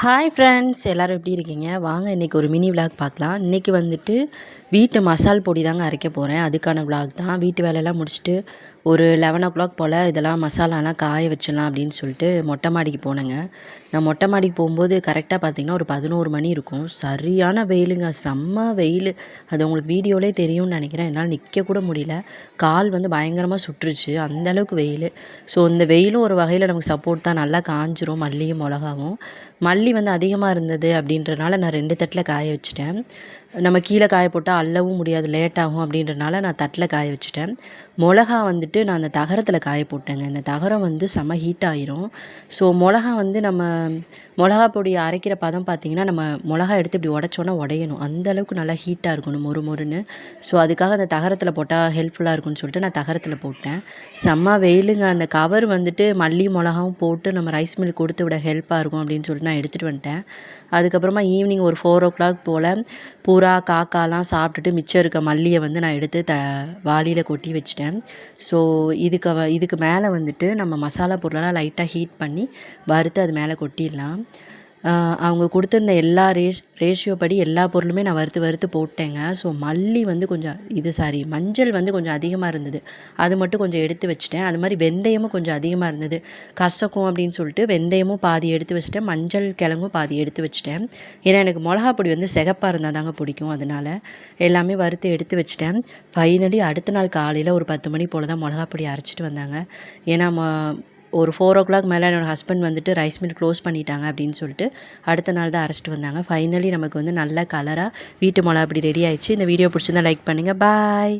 Hi friends, எல்லோரும் எப்படி இருக்கீங்க? வாங்க இன்றைக்கி ஒரு மினி விலாக் பார்க்கலாம். இன்றைக்கி வந்துட்டு வீட்டு மசால் பொடி தாங்க அரைக்க போகிறேன். அதுக்கான விலாக் தான். வீட்டு வேலையெல்லாம் முடிச்சுட்டு ஒரு 11 போல் இதெல்லாம் மசாலாலாம் காய வச்சிடலாம் அப்படின்னு சொல்லிட்டு மொட்டை மாடிக்கு போனேங்க. நான் மொட்டை மாடிக்கு போகும்போது கரெக்டாக பார்த்திங்கன்னா ஒரு 11 மணி இருக்கும். சரியான வெயிலுங்க, செம்ம வெயில். அது உங்களுக்கு வீடியோவிலே தெரியும்னு நினைக்கிறேன். என்னால் நிற்க கூட முடியல. கால் வந்து பயங்கரமாக சுட்டுருச்சு, அந்தளவுக்கு வெயில். ஸோ இந்த வெயிலும் ஒரு வகையில் நமக்கு சப்போர்ட் தான். நல்லா காஞ்சிரும் மல்லியும் மிளகாவும். மல்லி வந்து அதிகமாக இருந்தது அப்படின்றனால நான் 2 தட்டில் காய வச்சுட்டேன். நம்ம கீழே காய போட்டால் அள்ளவும் முடியாது, லேட் ஆகும் அப்படின்றனால நான் தட்டில் காய வச்சுட்டேன். மிளகா வந்துட்டு நான் அந்த தகரத்தில் காய போட்டேங்க. இந்த தகரம் வந்து செம்ம ஹீட் ஆயிரும். ஸோ மிளகா வந்து நம்ம மிளகா பொடி அரைக்கிற பதம் பார்த்திங்கன்னா, நம்ம மிளகா எடுத்து இப்படி உடச்சோன்னா உடையணும். அந்தளவுக்கு நல்லா ஹீட்டாக இருக்கணும், மொறு மொறுன்னு. ஸோ அதுக்காக அந்த தகரத்தில் போட்டால் ஹெல்ப்ஃபுல்லாக இருக்கும்னு சொல்லிட்டு நான் தகரத்தில் போட்டேன். செம்ம வெயிலுங்க. அந்த கவர் வந்துட்டு மல்லி மிளகாவும் போட்டு நம்ம ரைஸ் மில் கொடுத்து விட ஹெல்ப்பாக இருக்கும் அப்படின்னு சொல்லிட்டு நான் எடுத்துகிட்டு வந்துட்டேன். அதுக்கப்புறமா ஈவினிங் ஒரு 4 போல் புறா காக்காலாம் சாப்பிட்டுட்டு மிச்சம் இருக்க மல்லியை வந்து நான் எடுத்து வாளியில் கொட்டி வச்சுட்டேன். ஸோ இதுக்கு மேலே வந்துட்டு நம்ம மசாலா பொருளெல்லாம் லைட்டாக ஹீட் பண்ணி வறுத்து அது மேலே கொட்டிடலாம். அவங்க கொடுத்துருந்த எல்லா ரேஷியோ படி எல்லா பொருளுமே நான் வறுத்து போட்டேங்க. ஸோ மல்லி வந்து கொஞ்சம் மஞ்சள் வந்து கொஞ்சம் அதிகமாக இருந்தது. அது மட்டும் கொஞ்சம் எடுத்து வச்சுட்டேன். அது மாதிரி வெந்தயமும் கொஞ்சம் அதிகமாக இருந்தது. கசக்கும் அப்படின்னு சொல்லிட்டு வெந்தயமும் பாதி எடுத்து வச்சுட்டேன். மஞ்சள் கிழங்கும் பாதி எடுத்து வச்சுட்டேன். ஏன்னா எனக்கு மிளகா பொடி வந்து சிகப்பாக இருந்தால் தாங்க பிடிக்கும். அதனால் எல்லாமே வறுத்து எடுத்து வச்சுட்டேன். ஃபைனலி அடுத்த நாள் காலையில் ஒரு 10 மணி போல் தான் மிளகா பொடி அரைச்சிட்டு வந்தாங்க. ஏன்னா ஒரு 4 மேலே என்னோடய ஹஸ்பண்ட் வந்துட்டு ரைஸ் மில் க்ளோஸ் பண்ணிட்டாங்க அப்படின்னு சொல்லிட்டு அடுத்த நாள் தான் அரைச்சிட்டு வந்தாங்க. ஃபைனலி நமக்கு வந்து நல்ல கலராக வீட்டு மிளகா அப்படி ரெடி ஆயிடுச்சு. இந்த வீடியோ பிடிச்சிருந்தா லைக் பண்ணுங்கள். பாய்.